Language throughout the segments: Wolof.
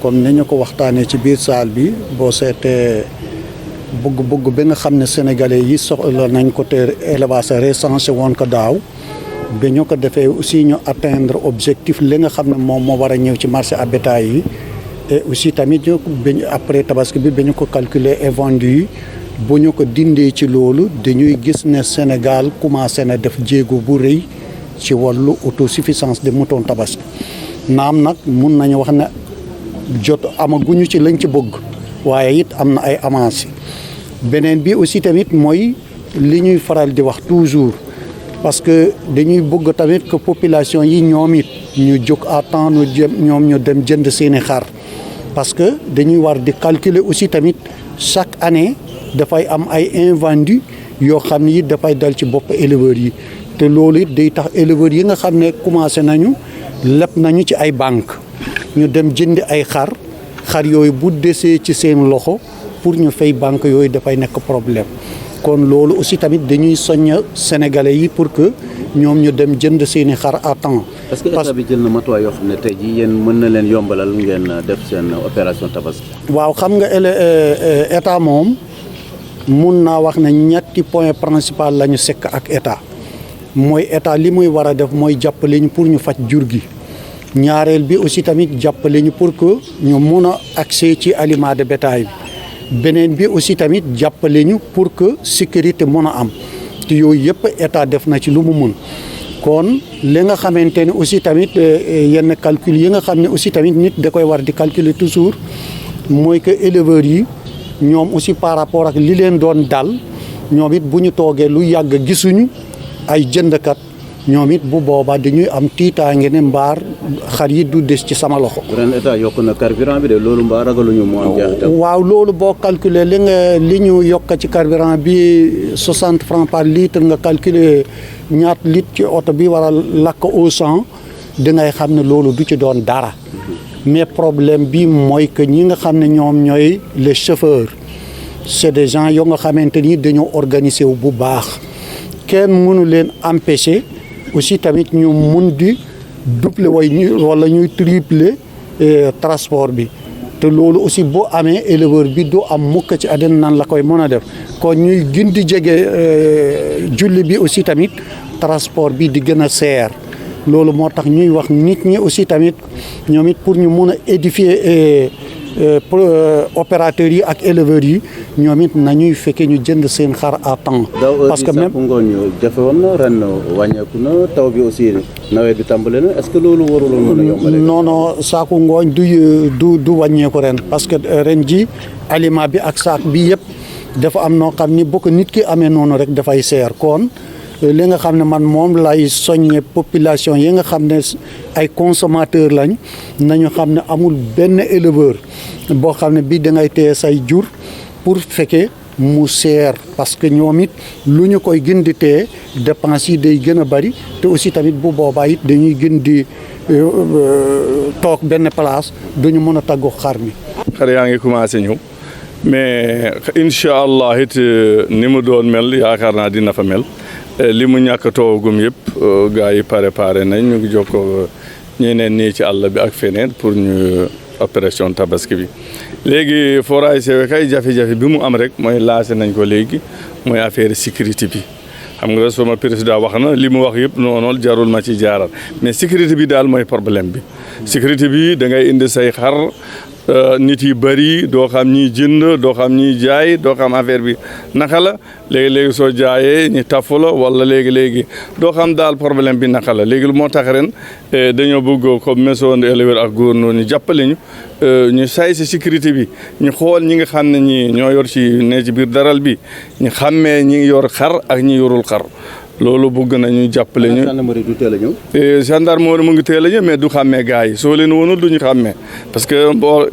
comme ni ñu ko waxtaanee ci biir salle bi boo seetee bëgg-bëgg bi nga xam ne sénégalais yi soxla nañ ko te élevage recensé woon ko daaw ba ñu ko defee aussi ñu atteindre objectif li nga xam ne moom moo war a ñëw ci marché à bétail yi et aussi tamit ñu après tabaski bi ba ñu ko calculer et vendu yi bu ñu ko dindee ci loolu dañuy gis ne Sénégal commencé na def jéego bu rëy ci wàllu autosuffisance des moutons tabaski naam nag mun nañu wax ne jot amaguñu ci lañ ci bëgg waaye it am na ay avancées beneen bi aussi tamit mooy li ñuy faral di wax toujours parce que dañuy bëgg tamit que population yi ñoom it ñu jóg à temps ñu ñoom ñu dem jënd seeni xar parce que dañuy war di calculer aussi tamit chaque année dafay am ay invendus yoo xam ni dafay dal ci bopp éleveurs yi te loolu it day tax éleveurs yi nga xam ne commencé nañu leb nañu ci ay banque ñu dem jëndi ay xar yooyu bu desee ci seen loxo pour ñu fay banque yooyu dafay nekk problème kon loolu aussi tamit dañuy soññ sénégalais yi pour que ñoom ñu dem jënd seeni xar à temps. est-ce que état bi jël na matuwaay yoo xam ne tey jii yéen mën na leen yombalal ngeen def seen opération tabaski. waaw xam nga état moom mun naa wax ne ñetti point principal la ñu sekk ak état mooy état li muy war a def mooy jàppale ñu pour ñu faj jur gi. ñaareel bi aussi tamit jàppale ñu pour que ñu mun a accès ci aliment de bétail bi beneen bi aussi tamit jàppale ñu pour que sécurité mun a am te yooyu yëpp état def na ci lu mu mun kon li nga xamante ne aussi tamit yenn calcul yi nga xam ne aussi tamit nit da koy war di calculer toujours mooy que éleveurs yi ñoom aussi par rapport ak li leen doon dal ñoom it bu ñu toogee lu yàgg gisuñu ay jëndkat ñoom it bu boobaa dañuy am tiitaange ne mbaar xar yi du des ci sama loxo. ren état yokk na carburant bi de loolu mbaa ragaluñu mu am jeexital. waaw loolu boo calculer li ñu yokk ci carburant bi 60 francs par litre nga calculer ñaat litre ci oto bi war a lakk au 100 dangay xam ne loolu du ci doon dara mais problème bi mooy que ñi nga xam ne ñoom ñooy les chauffeurs c'est des gens yoo nga xamante ni dañoo organiser wu bu baax kenn mënu leen empêcher. aussi tamit ñu mun di doubler wala ñuy tripler transport bi te loolu aussi boo amee éleveur bi doo am mukk ci àddina nan la koy mën a def kon ñuy gën di jege julli bi aussi tamit transport bi di gën a seer loolu moo tax ñuy wax nit ñi aussi tamit ñoom it pour ñu mun a édifier opérateurs yi ak éleveurs yi ñoom it nañuy fekkee ñu jënd seen xar à temps. parce que même ngooñ jafe woon na ren wàññeeku na taw bi aussi nawet bi tàmbale na est-ce que loolu waruloon mën a yombale. non saaku ngooñ du wàññeeku ren parce que ren ji aliment bi ak saak bi yëpp dafa am noo xam ni boo ko nit ki amee noonu rek dafay seer kon li nga xam ne man moom lay soññe population yi nga xam ne ay consommateurs lañ nañu xam ne amul benn éleveur boo xam ne bii da ngay téye say jur pour fekkee mu seer parce que ñoom it lu ñu koy gën di téye dépense yi day gën a bari te aussi tamit bu boobaa it dañuy gën di toog benn place duñu mën a tàggu xar mi. xar yaa ngi commencé ñëw mais incha allah it ni mu doon mel yaakaar naa dina fa mel. li mu ñàkk a toogum yëpp gars yi préparé nañ ñu ngi jokkoo ñeneen nii ci àll bi ak feneen pour ñu opération tabaski bi léegi forage sewe kay jafe-jafe bi mu am rek mooy lancé nañ ko léegi mooy affaire sécurité bi xam nga sama président wax na li mu wax yëpp noonu jarul ma ci jaaral mais sécurité bi daal mooy problème bi sécurité bi da ngay indi say xar nit yi bëri doo xam ñiy jënd doo xam ñiy jaay doo xam affaire bi naka la léegi-léegi soo jaayee ñi tafu la wala léegi-léegi doo xam daal problème bi naka la léegi moo tax ren dañoo bëgg comme maison éleveur ak gouverneur ñu jàppale ñu say si sécurité bi ñu xool ñi nga xam ne ñi ñoo yor ci ne ci biir daral bi ñu xàmmee ñi yor xar ak ñi yorul xar loolu bëgg nañu jàppale ñu. gendarmerie du teel a ñëw. gendarmerie mu ngi teel a ñëw mais du xàmmee gars yi soo leen wonul du ñu xàmmee parce que boo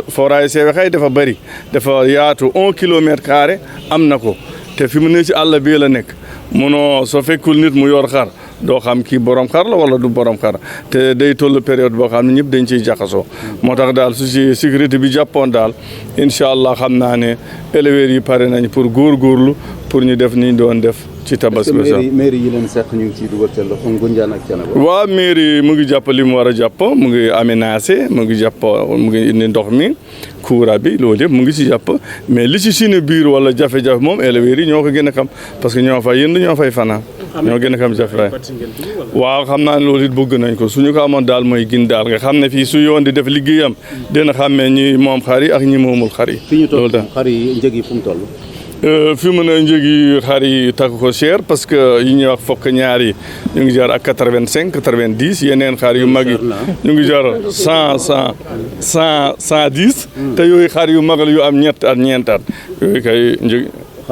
forage sewe xay dafa bëri dafa yaatu 1 kilomètre carré am na ko te fi mu ne ci àll bii la nekk munoo soo fekkul nit mu yor xar doo xam kii borom xar la wala du borom xar te day toll période boo xam ne ñëpp dañ ciy jaxasoo moo tax daal su ci sécurité bi jàppoon daal incha allah xam naa ne éleveurs yi pare nañ pour góorgóorlu pour ñu def ni ñu doon def ci tabaski bi sax. mairie yi leen seq ñu ngi ciy dugal seen loxo Ngoundiane ak Thiénaba. waaw mairie mu ngi jàpp li mu war a jàpp mu ngi aménagé mu ngi jàpp mu ngi indi ndox mi courant bi loolu yëpp mu ngi ci jàpp mais li ci suñu biir wala jafe-jafe moom éleveurs yi ñoo ko gën a xam parce que ñoo fay yënd ñoo fay fanaan. ñoo gën a xam jafe-jafe. waaw xam naa ne loolu it bëgg nañ ko suñu ko amoon daal mooy gin daal nga xam ne fii su yoon di def liggéeyam dina xàmmee ñi moom xar yi ak ñi moomul xar yi. fi ñu toll xar yi njëg yi fu mu toll. fi mu ne njëg yi xar yi takk ko cher parce que yi ñuy wax fokk ñaar yi ñu ngi jar ak 85 90 yeneen xar yu mag yi ñu ngi jar 110 te yooyu xar yu magal yu am ñett at ñeent at yooyu kay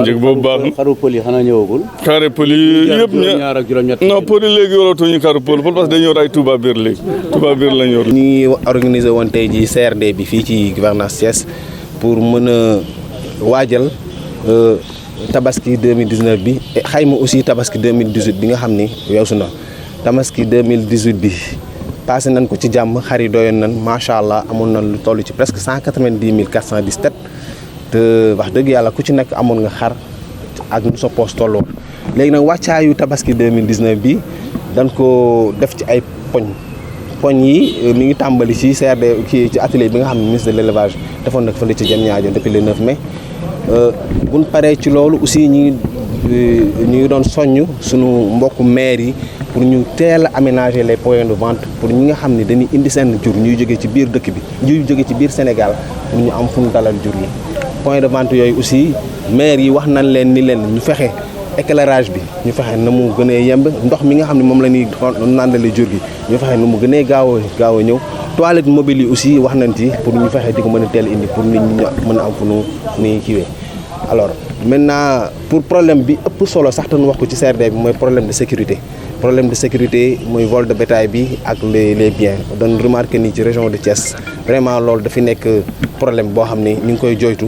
njëg boobu baax na. xaru pël yi xanaa ñëwagul. xaru pël yi yëpp ñaar ak juróom-ñett. non pël yi léegi yoratuñu xaru pël parce que dañoo yor ay Touba biir léegi Touba biir la ñu yor. ñu ngi organisé woon tey ji CRD bi fii ci gouvernance Thiès pour mën a waajal tabaski 2019 bi xayma aussi tabaski 2018 bi nga xam ni weesu na tabaski 2018 bi passé nañ ko ci jàmm xar yi doyoon nañ macha allah amoon na lu toll ci presque 190 417 te wax dëgg yàlla ku ci nekk amoon nga xar ak nu sa poos tolloon léegi nag wàccaayu tabaski 2019 bi dañ ko def ci ay poñ yi mi ngi tàmbali ci CRD kii ci atelier bi nga xam ne ministre de l'élevage defoon na ko fële ci Diamniadio depuis le 9 mai buñ paree ci loolu aussi ñu ngi doon soññ suñu mbokku maire yi pour ñu teel a aménager les points de vente pour ñi nga xam ne dañuy indi seen jur ñuy jógee ci biir dëkk bi ñuy jógee ci biir Sénégal pour ñu am fu ñu dalal jur yi point de vente yooyu aussi maire yi wax nañ leen ni leen ñu fexe éclairage bi ñu fexe na mu gënee yemb ndox mi nga xam ne moom la ñuy nàndale jur gi ñu fexe nu mu gënee gaaw a ñëw toilette mobile yi aussi wax nañ ci pour ñu fexe di ko mën a teel indi pour nit ñi mën a am fu nu kiiwee alors maintenant pour problème bi ëpp solo sax te nu wax ko ci CRD bi mooy problème de sécurité mooy vol de bétail bi ak les biens doon remarqué ni ci région de Thiès vraiment loolu dafi nekk problème boo xam ne ñu ngi koy joytu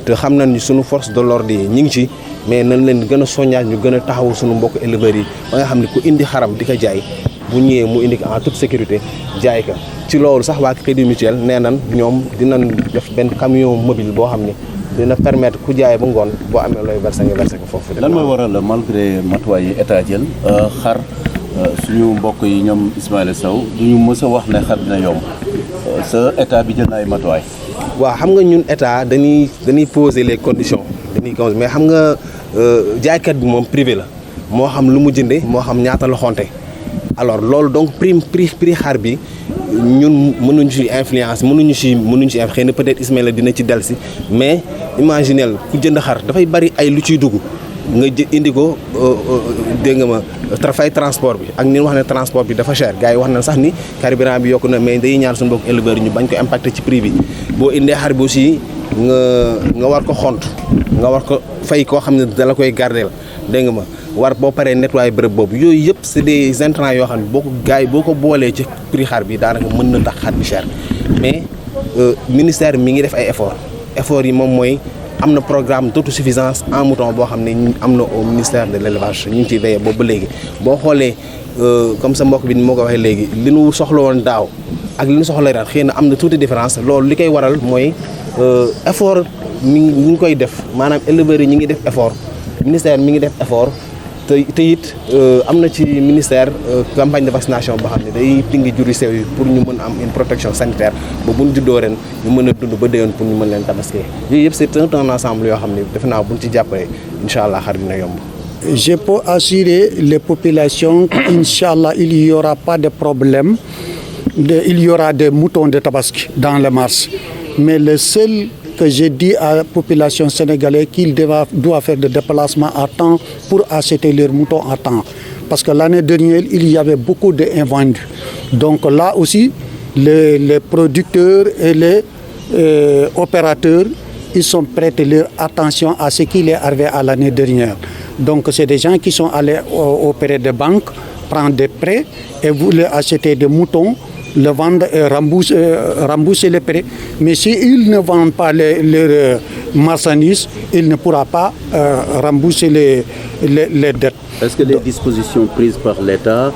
te xam nañ ni suñu force de l'ordre yi ñu ngi ci mais nañ leen gën a soññaat ñu gën a taxawu suñu mbokk éleveurs yi ba nga xam ne ku indi xaram di ko jaay bu ñëwee mu indi ko en toute sécurité jaay ka ci loolu sax waa Crédit Mutuel nee nañ ñoom dinañ def benn camion mobile boo xam ne dina permettre ku jaay ba ngoon boo amee looy versé nga versé ko foofu. lan mooy waral malgré matuwaay yi état jël xar suñu mbokk yi ñoom Ismaïla Sow duñu mës a wax ne xar dina yomb sa état bi jël na ay matuwaay. waaw xam nga ñun état dañuy poser les conditions mais xam nga jaaykat bi moom privé la moo xam lu mu jëndee moo xam ñaata la xonte alors loolu donc prix xar bi ñun mënuñu ci influence mënuñu ci xëy na peut-être Ismaïla dina ci dellusi mais imaginel ku jënd xar dafay bari ay lu ciy dugg nga indi ko dégg nga ma fay transport bi ak ni wax ne transport bi dafa cher gars yi wax na sax ni carburant bi yokku na mais day ñaan suñu mbokk éleveurs yi ñu bañ ko impacté ci prix bi boo indee xar bi aussi nga war ko xont nga war ko fay koo xam ne dala koy garder la dégg nga ma war boo paree nettoyer bërëb boobu yooyu yëpp c'est des intrants yoo xam ne boo ko gars yi boo ko boolee ci prix xar bi daanaka mën na tax xar bi cher mais ministère mi ngi def ay efforts yi moom mooy am na programme d'autosuffisance en mouton boo xam ne am na au ministère de l'élevage ñu ngi ciy veillé boobu ba léegi boo xoolee comme sa mbokk bi ni moo ko waxee léegi li nu soxla woon daaw ak li nu soxla ren xëy na am na tuuti différence loolu li koy waral mooy effort ñi ngi koy def maanaam éleveurs yi ñi ngi def effort ministère mi ngi def effort te it am na ci ministère campagne de vaccination boo xam ne day tingi juri sew yi pour ñu mën a am une protection sanitaire ba buñ juddoo ren ñu mën a dund ba déwén pour ñu mën leen tabaskee yooyu yëpp c'est un ensemble yoo xam ne defe naa buñ ci jàppale incha allah xar dina yomb. Je peux assurer les populations qu'Inch'Allah, il n'y aura pas de problème. Il y aura des moutons de tabaski dans le mars. Mais le seul que j'ai dit à la population sénégalaise qu'ils doivent faire des déplacements à temps pour acheter leurs moutons à temps. Parce que l'année dernière, il y avait beaucoup d'invendus. Donc là aussi, les producteurs et les opérateurs, ils sont prêtés leur attention à ce qui est arrivé à l'année dernière. Donc c'est des gens qui sont allés auprès des banques, prendre des prêts et voulaient acheter des moutons, le vendre et rembourser les prêts. Mais s'ils ne vendent pas leurs marchandises, ils ne pourront pas rembourser les dettes. Est-ce que les dispositions prises par l'État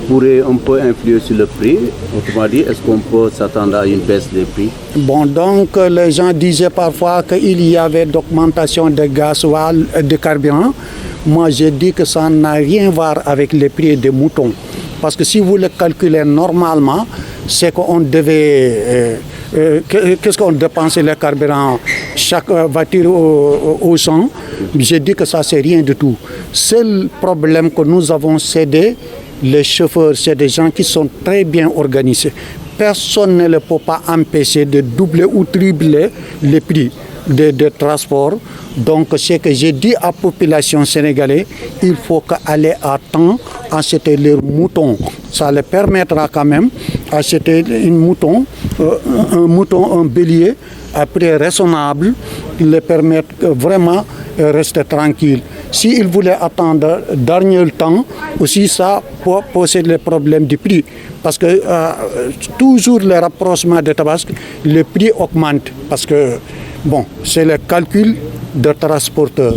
pourraient un peu influer sur le prix? Autrement dit, est-ce qu'on peut s'attendre à une baisse des prix? Bon, donc les gens disaient parfois qu'il y avait d'augmentation de gasoil, de carburant. moi j'ai dit que ça n'a rien à voir avec les prix des moutons. Parce que si vous le calculez normalement, c'est qu'on devait... qu'est-ce qu'on dépensait les carburants chaque voiture au 100? J'ai dit que ça, c'est rien du tout. Seul problème que nous avons cédé, les chauffeurs, c'est des gens qui sont très bien organisés. Personne ne peut pas empêcher de doubler ou tripler les prix de transport. Donc, c'est que j'ai dit à la population sénégalaise, il faut aller à temps acheter leurs moutons. Ça leur permettra quand même d'acheter un bélier à prix raisonnable, qui leur permet vraiment de rester tranquille. S'ils voulaient attendre dernier temps, aussi ça peut poser le problème du prix. Parce que toujours le rapprochement de Tabasque, le prix augmente. Parce que, bon, c'est le calcul de transporteur.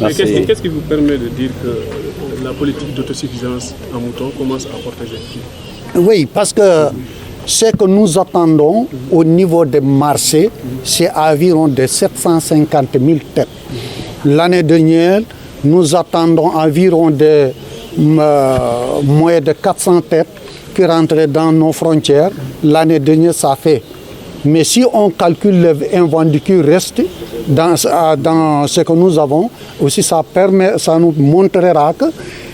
Qu'est-ce qui vous permet de dire que la politique d'autosuffisance en mouton commence à porter ses fruits? Oui, parce que ce que nous attendons au niveau des marchés, c'est environ de 750 000 têtes. L'année dernière, nous attendons environ de moins de 400 têtes qui rentraient dans nos frontières. L'année dernière, ça fait. Mais si on calcule l'inventaire qui reste dans ce que nous avons, aussi ça nous montrera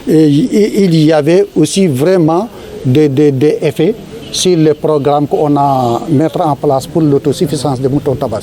qu'il y avait aussi vraiment des effets sur les programmes qu'on a mis en place pour l'autosuffisance des moutons tabac.